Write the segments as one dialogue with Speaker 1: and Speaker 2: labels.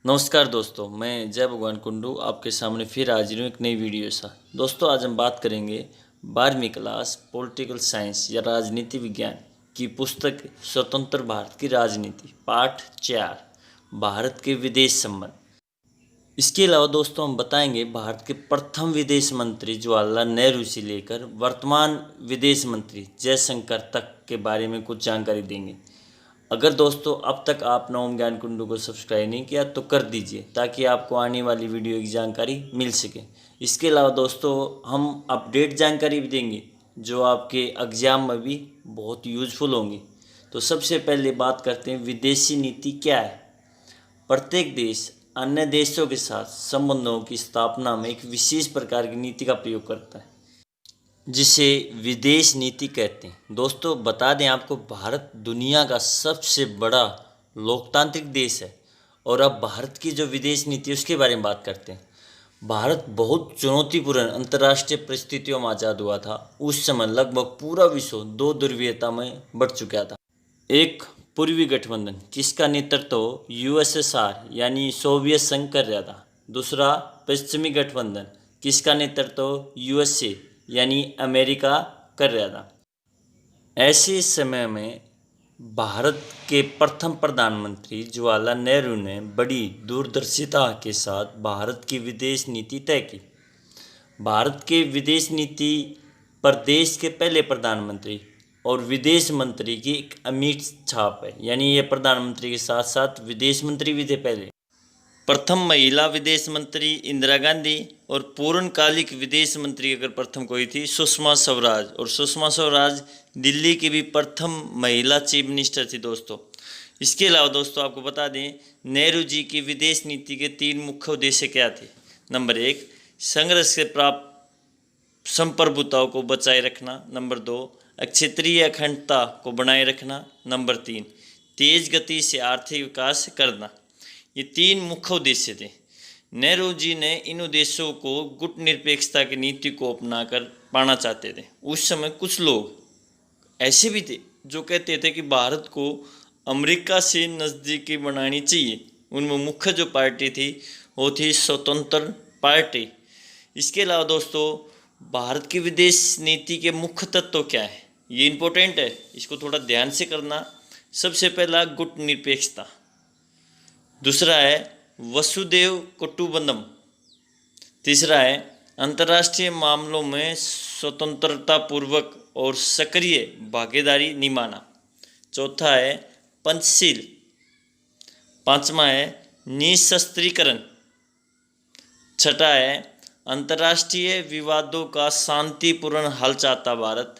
Speaker 1: नमस्कार दोस्तों, मैं जय भगवान कुंडू आपके सामने फिर हाजिर हूँ एक नई वीडियो से। दोस्तों, आज हम बात करेंगे 12वीं क्लास पॉलिटिकल साइंस या राजनीति विज्ञान की पुस्तक स्वतंत्र भारत की राजनीति पाठ 4 भारत के विदेश संबंध। इसके अलावा दोस्तों हम बताएंगे भारत के प्रथम विदेश मंत्री जवाहरलाल नेहरू से लेकर वर्तमान विदेश मंत्री जयशंकर तक के बारे में कुछ जानकारी देंगे। अगर दोस्तों अब तक आपने ओम ज्ञान कुंडू को सब्सक्राइब नहीं किया तो कर दीजिए ताकि आपको आने वाली वीडियो की जानकारी मिल सके। इसके अलावा दोस्तों हम अपडेट जानकारी भी देंगे जो आपके एग्ज़ाम में भी बहुत यूज़फुल होंगी। तो सबसे पहले बात करते हैं विदेशी नीति क्या है। प्रत्येक देश अन्य देशों के साथ संबंधों की स्थापना में एक विशेष प्रकार की नीति का प्रयोग करता है जिसे विदेश नीति कहते हैं। दोस्तों बता दें आपको, भारत दुनिया का सबसे बड़ा लोकतांत्रिक देश है। और अब भारत की जो विदेश नीति है उसके बारे में बात करते हैं। भारत बहुत चुनौतीपूर्ण अंतर्राष्ट्रीय परिस्थितियों में आज़ाद हुआ था। उस समय लगभग पूरा विश्व दो ध्रुवीयता में बढ़ चुका था। एक पूर्वी गठबंधन किसका नेतृत्व यूएसएसआर यानी सोवियत संघ कर रहा था। दूसरा पश्चिमी गठबंधन किसका नेतृत्व यूएसए यानी अमेरिका कर रहा था। ऐसे समय में भारत के प्रथम प्रधानमंत्री जवाहरलाल नेहरू ने बड़ी दूरदर्शिता के साथ भारत की विदेश नीति तय की। भारत के विदेश नीति पर देश के पहले प्रधानमंत्री और विदेश मंत्री की एक अमिट छाप है, यानी ये प्रधानमंत्री के साथ साथ विदेश मंत्री भी थे पहले। प्रथम महिला विदेश मंत्री इंदिरा गांधी और पूर्णकालिक विदेश मंत्री अगर प्रथम कोई थी सुषमा स्वराज, और सुषमा स्वराज दिल्ली की भी प्रथम महिला चीफ मिनिस्टर थी दोस्तों। इसके अलावा दोस्तों आपको बता दें नेहरू जी की विदेश नीति के 3 मुख्य उद्देश्य क्या थे। नंबर 1 संघर्ष से प्राप्त संप्रभुताओं को बचाए रखना। नंबर 2 क्षेत्रीय अखंडता को बनाए रखना। नंबर 3 तेज गति से आर्थिक विकास करना। ये 3 मुख्य उद्देश्य थे। नेहरू जी ने इन उद्देश्यों को गुट निरपेक्षता की नीति को अपनाकर पाना चाहते थे। उस समय कुछ लोग ऐसे भी थे जो कहते थे कि भारत को अमेरिका से नज़दीकी बनानी चाहिए। उनमें मुख्य जो पार्टी थी वो थी स्वतंत्र पार्टी। इसके अलावा दोस्तों भारत की विदेश नीति के मुख्य तत्व क्या है, ये इम्पोर्टेंट है, इसको थोड़ा ध्यान से करना। सबसे पहला गुट निरपेक्षता, दूसरा है वसुदेव कुटुंबकम, तीसरा है अंतर्राष्ट्रीय मामलों में स्वतंत्रता पूर्वक और सक्रिय भागीदारी निभाना, चौथा है पंचशील, पांचवा है निशस्त्रीकरण, छठा है अंतर्राष्ट्रीय विवादों का शांतिपूर्ण हल चाहता भारत,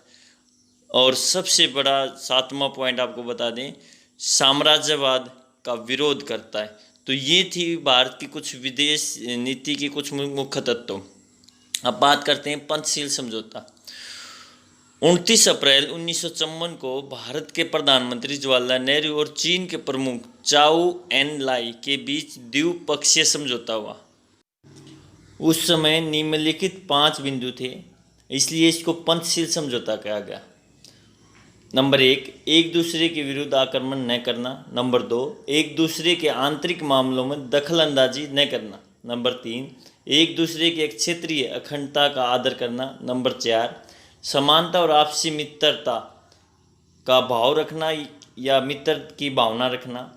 Speaker 1: और सबसे बड़ा 7वां पॉइंट आपको बता दें साम्राज्यवाद का विरोध करता है। तो ये थी भारत की कुछ विदेश नीति की कुछ मुख्य तत्व। अब बात करते हैं पंचशील समझौता। 29 अप्रैल 1954 को भारत के प्रधानमंत्री जवाहरलाल नेहरू और चीन के प्रमुख चाउ एन लाई के बीच द्विपक्षीय समझौता हुआ। उस समय निम्नलिखित 5 बिंदु थे, इसलिए इसको पंचशील समझौता कहा गया। नंबर 1 एक दूसरे के विरुद्ध आक्रमण न करना। नंबर 2 एक दूसरे के आंतरिक मामलों में दखल अंदाजी न करना। नंबर 3 एक दूसरे के क्षेत्रीय अखंडता का आदर करना। नंबर 4 समानता और आपसी मित्रता का भाव रखना या मित्र की भावना रखना।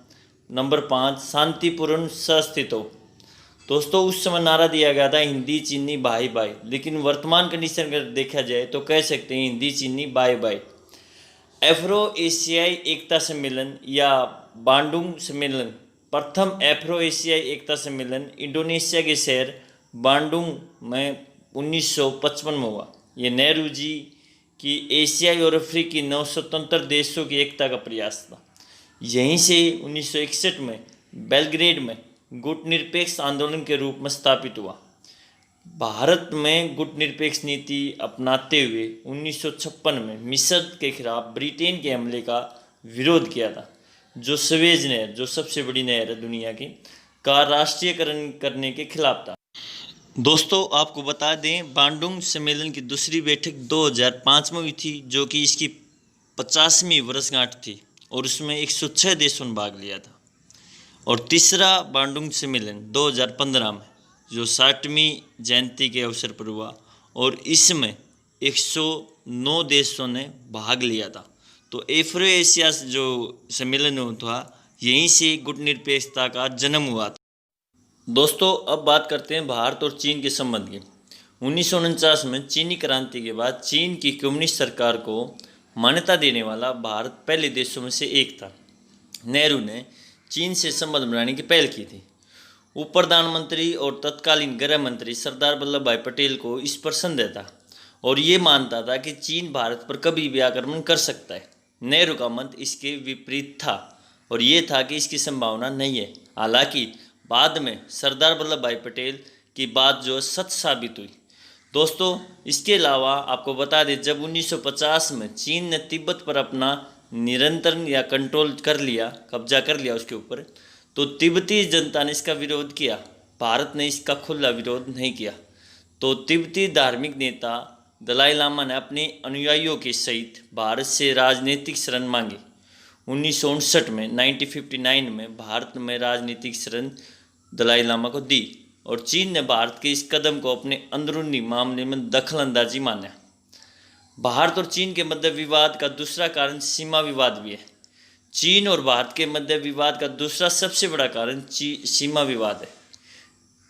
Speaker 1: नंबर 5 शांतिपूर्ण सहअस्तित्व। दोस्तों उस समय नारा दिया गया था हिंदी चीनी भाई भाई, लेकिन वर्तमान कंडीशन अगर देखा जाए तो कह सकते हैं हिंदी चीनी बाय बाय। एफ्रो एशियाई एकता सम्मेलन या बांडुंग सम्मेलन, प्रथम एफ्रो एशियाई एकता सम्मेलन इंडोनेशिया के शहर बांडुंग में 1955 में हुआ। ये नेहरू जी की एशियाई और अफ्रीकी नव स्वतंत्र देशों की एकता का प्रयास था। यहीं से 1961 में बेलग्रेड में गुट निरपेक्ष आंदोलन के रूप में स्थापित हुआ। भारत में गुट निरपेक्ष नीति अपनाते हुए 1956 में मिस्र के खिलाफ ब्रिटेन के हमले का विरोध किया था, जो स्वेज नहर, जो सबसे बड़ी नहर है दुनिया की, का राष्ट्रीयकरण करने के खिलाफ था। दोस्तों आपको बता दें बांडुंग सम्मेलन की दूसरी बैठक 2005 में हुई थी, जो कि इसकी 50वीं वर्षगांठ थी और उसमें 106 देशों ने भाग लिया था। और तीसरा बांडुंग सम्मेलन 2015 में जो 60वीं जयंती के अवसर पर हुआ और इसमें 109 देशों ने भाग लिया था। तो एफ्रो एशिया जो सम्मेलन था यहीं से गुटनिरपेक्षता का जन्म हुआ था। दोस्तों अब बात करते हैं भारत और चीन के संबंध की। 1949 में चीनी क्रांति के बाद चीन की कम्युनिस्ट सरकार को मान्यता देने वाला भारत पहले देशों में से एक था। नेहरू ने चीन से संबंध बनाने की पहल की थी। उप प्रधानमंत्री और तत्कालीन गृह मंत्री सरदार वल्लभ भाई पटेल को इस पर संदेह था और ये मानता था कि चीन भारत पर कभी भी आक्रमण कर सकता है। नेहरू का मत इसके विपरीत था और ये था कि इसकी संभावना नहीं है। हालांकि बाद में सरदार वल्लभ भाई पटेल की बात जो सच साबित हुई। दोस्तों इसके अलावा आपको बता दें जब 1950 में चीन ने तिब्बत पर अपना नियंत्रण या कंट्रोल कर लिया, कब्जा कर लिया उसके ऊपर, तो तिब्बती जनता ने इसका विरोध किया। भारत ने इसका खुला विरोध नहीं किया। तो तिब्बती धार्मिक नेता दलाई लामा ने अपने अनुयायियों के सहित भारत से राजनीतिक शरण मांगी। 1959 में 1959 में भारत में राजनीतिक शरण दलाई लामा को दी और चीन ने भारत के इस कदम को अपने अंदरूनी मामले में दखलंदाजी माना। भारत और चीन के मध्य विवाद का दूसरा कारण सीमा विवाद भी है। चीन और भारत के मध्य विवाद का दूसरा सबसे बड़ा कारण सीमा विवाद है।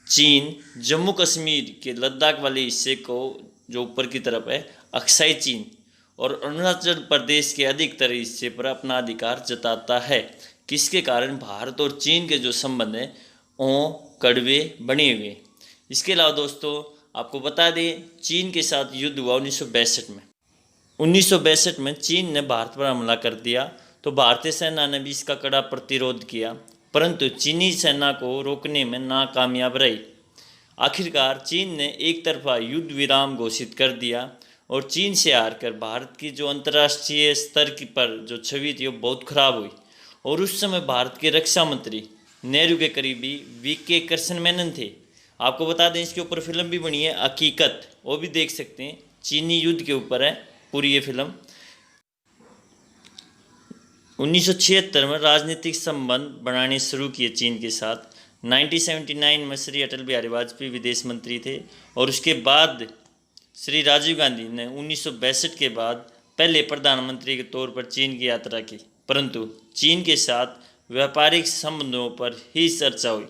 Speaker 1: चीन जम्मू कश्मीर के लद्दाख वाले हिस्से को जो ऊपर की तरफ है अक्साई चीन और अरुणाचल प्रदेश के अधिकतर हिस्से पर अपना अधिकार जताता है, किसके कारण भारत और चीन के जो संबंध हैं वो कड़वे बने हुए। इसके अलावा दोस्तों आपको बता दें चीन के साथ युद्ध हुआ 1962 में। 1962 में चीन ने भारत पर हमला कर दिया तो भारतीय सेना ने भी इसका कड़ा प्रतिरोध किया, परंतु चीनी सेना को रोकने में नाकामयाब रही। आखिरकार चीन ने एक तरफा युद्ध विराम घोषित कर दिया और चीन से हारकर भारत की जो अंतर्राष्ट्रीय स्तर की पर जो छवि थी वो बहुत खराब हुई। और उस समय भारत के रक्षा मंत्री नेहरू के करीबी वीके कृष्ण मेनन थे। आपको बता दें इसके ऊपर फिल्म भी बनी है हकीकत, वो भी देख सकते हैं। चीनी युद्ध के ऊपर है पूरी ये फिल्म। 1976 में राजनीतिक संबंध बनाने शुरू किए चीन के साथ। 1979 में श्री अटल बिहारी वाजपेयी विदेश मंत्री थे और उसके बाद श्री राजीव गांधी ने 1962 के बाद पहले प्रधानमंत्री के तौर पर चीन की यात्रा की, परंतु चीन के साथ व्यापारिक संबंधों पर ही चर्चा हुई।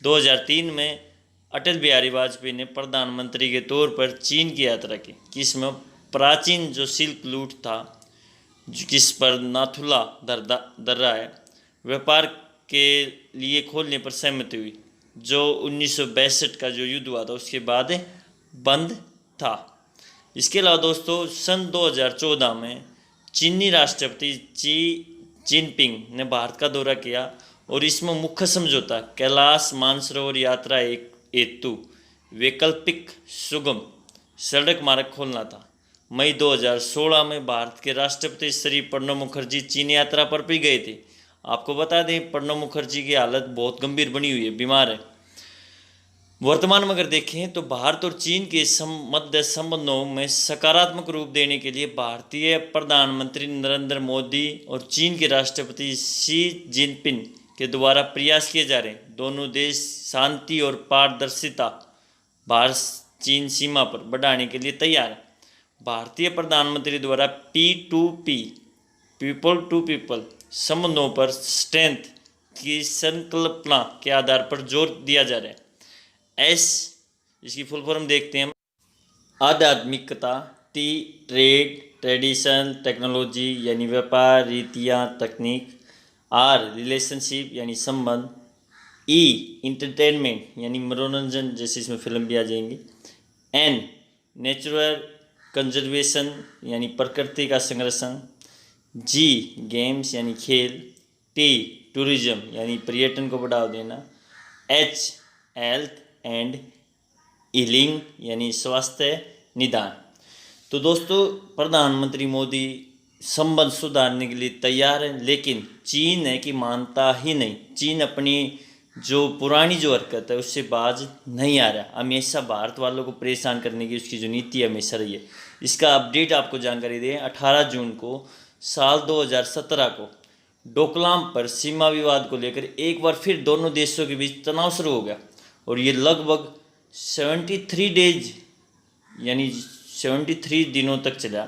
Speaker 1: 2003 में अटल बिहारी वाजपेयी ने प्रधानमंत्री के तौर पर चीन की यात्रा की, जिसमें प्राचीन जो सिल्क रूट था जिस पर नाथुला दर्रा है व्यापार के लिए खोलने पर सहमति हुई, जो 1962 का जो युद्ध हुआ था उसके बाद बंद था। इसके अलावा दोस्तों सन 2014 में चीनी राष्ट्रपति शी जिनपिंग ने भारत का दौरा किया और इसमें मुख्य समझौता कैलाश मानसरोवर यात्रा एक हेतु वैकल्पिक सुगम सड़क मार्ग खोलना था। मई 2016 में भारत के राष्ट्रपति श्री प्रणब मुखर्जी चीन यात्रा पर भी गए थे। आपको बता दें प्रणब मुखर्जी की हालत बहुत गंभीर बनी हुई है, बीमार है। वर्तमान में अगर देखें तो भारत और चीन के मध्य संबंधों में सकारात्मक रूप देने के लिए भारतीय प्रधानमंत्री नरेंद्र मोदी और चीन के राष्ट्रपति शी जिनपिंग के द्वारा प्रयास किए जा रहे हैं। दोनों देश शांति और पारदर्शिता भारत चीन सीमा पर बढ़ाने के लिए तैयार है। भारतीय प्रधानमंत्री द्वारा P2P पीपल टू पीपल संबंधों पर स्ट्रेंथ की संकल्पना के आधार पर जोर दिया जा रहा है। एस इसकी फुल फॉर्म देखते हैं। आध्यात्मिकता, टी ट्रेड ट्रेडिशन टेक्नोलॉजी यानी व्यापार रीतियाँ तकनीक, आर रिलेशनशिप यानी संबंध, ई इंटरटेनमेंट यानी मनोरंजन जैसे इसमें फिल्म भी आ जाएंगी, एन नेचुरल कंजर्वेशन यानी प्रकृति का संरक्षण, जी गेम्स यानी खेल, टी टूरिज्म यानी पर्यटन को बढ़ावा देना, एच हेल्थ एंड हीलिंग यानी स्वास्थ्य निदान। तो दोस्तों प्रधानमंत्री मोदी संबंध सुधारने के लिए तैयार है, लेकिन चीन है कि मानता ही नहीं। चीन अपनी जो पुरानी जो हरकत है उससे बाज नहीं आ रहा। हमेशा भारत वालों को परेशान करने की उसकी जो नीति हमेशा रही है। इसका अपडेट आपको जानकारी दें, 18 जून को साल 2017 को डोकलाम पर सीमा विवाद को लेकर एक बार फिर दोनों देशों के बीच तनाव शुरू हो गया और ये लगभग 73 डेज यानी 73 दिनों तक चला।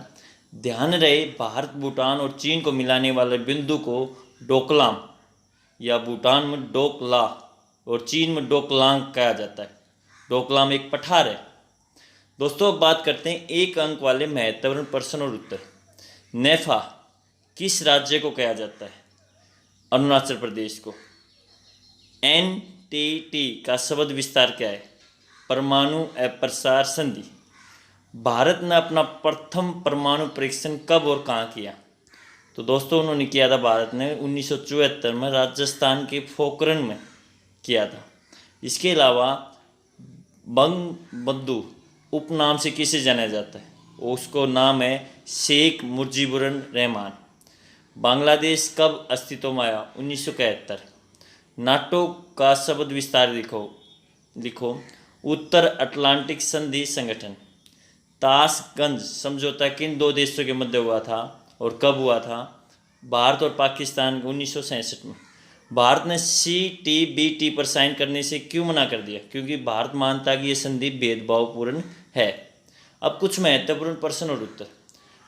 Speaker 1: ध्यान रहे, भारत भूटान और चीन को मिलाने वाले बिंदु को डोकलाम या भूटान में डोकला और चीन में डोकलांग कहा जाता है। डोकलाम एक पठार है। दोस्तों अब बात करते हैं एक अंक वाले महत्वपूर्ण प्रश्न और उत्तर। नेफा किस राज्य को कहा जाता है? अरुणाचल प्रदेश को। NPT का शब्द विस्तार क्या है? परमाणु अप्रसार संधि। भारत ने अपना प्रथम परमाणु परीक्षण कब और कहाँ किया? तो दोस्तों उन्होंने किया था, भारत ने 1974 में राजस्थान के पोखरण में किया था। इसके अलावा बंगबंधु उपनाम से किसे जाना जाता है? उसको नाम है शेख मुजीबुर रहमान। बांग्लादेश कब अस्तित्व में आया? 1971। नाटो का शब्द विस्तार लिखो। उत्तर अटलांटिक संधि संगठन। ताशकंद समझौता किन दो देशों के मध्य हुआ था और कब हुआ था? भारत और पाकिस्तान 1967 में। भारत ने CTBT पर साइन करने से क्यों मना कर दिया? क्योंकि भारत मानता कि ये संधि भेदभावपूर्ण है। अब कुछ महत्वपूर्ण प्रश्न और उत्तर।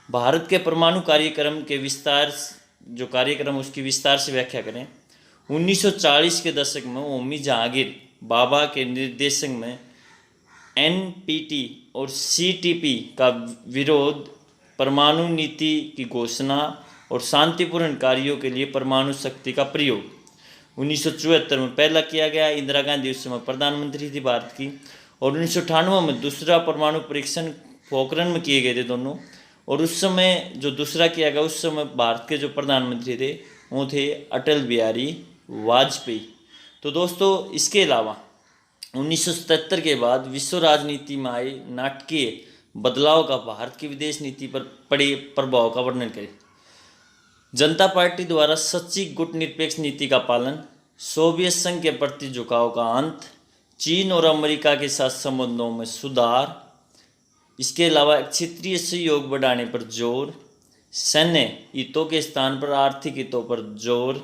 Speaker 1: भारत के परमाणु कार्यक्रम के उसकी विस्तार से व्याख्या करें। 1940 के दशक में होमी जहांगीर बाबा के निर्देशन में NPT और CTP का विरोध, परमाणु नीति की घोषणा और शांतिपूर्ण कार्यों के लिए परमाणु शक्ति का प्रयोग 1974 में पहला किया गया। इंदिरा गांधी उस समय प्रधानमंत्री थी भारत की। और 1998 में दूसरा परमाणु परीक्षण पोखरण में किए गए थे दोनों। और उस समय जो दूसरा किया गया, उस समय भारत के जो प्रधानमंत्री थे वो थे अटल बिहारी वाजपेयी। तो दोस्तों इसके अलावा 1977 के बाद विश्व राजनीति में आए नाटकीय बदलाव का भारत की विदेश नीति पर पड़े प्रभाव का वर्णन करें। जनता पार्टी द्वारा सच्ची गुटनिरपेक्ष नीति का पालन, सोवियत संघ के प्रति झुकाव का अंत, चीन और अमेरिका के साथ संबंधों में सुधार, इसके अलावा क्षेत्रीय सहयोग बढ़ाने पर जोर, सैन्य हितों के स्थान पर आर्थिक हितों पर जोर,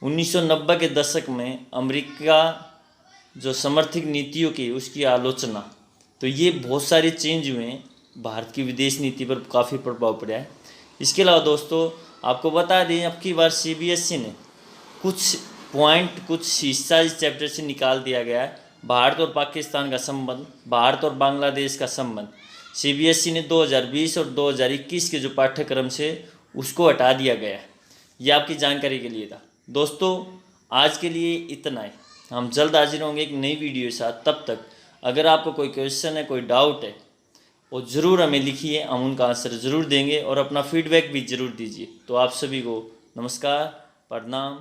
Speaker 1: 1990 के दशक में अमेरिका जो समर्थित नीतियों की उसकी आलोचना। तो ये बहुत सारे चेंज हुए हैं, भारत की विदेश नीति पर काफ़ी प्रभाव पड़ा है। इसके अलावा दोस्तों आपको बता दें, अब की बार CBSE ने कुछ हिस्सा इस चैप्टर से निकाल दिया गया है। भारत और पाकिस्तान का संबंध, भारत और बांग्लादेश का संबंध CBSE ने 2020 और 2021 के जो पाठ्यक्रम से उसको हटा दिया गया है। ये आपकी जानकारी के लिए था। दोस्तों आज के लिए इतना ही। हम जल्द हाजिर होंगे एक नई वीडियो के साथ। तब तक अगर आपको कोई क्वेश्चन है, कोई डाउट है, वो ज़रूर हमें लिखिए, हम उनका आंसर ज़रूर देंगे और अपना फीडबैक भी ज़रूर दीजिए। तो आप सभी को नमस्कार, प्रणाम,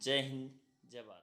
Speaker 1: जय हिंद, जय भारत।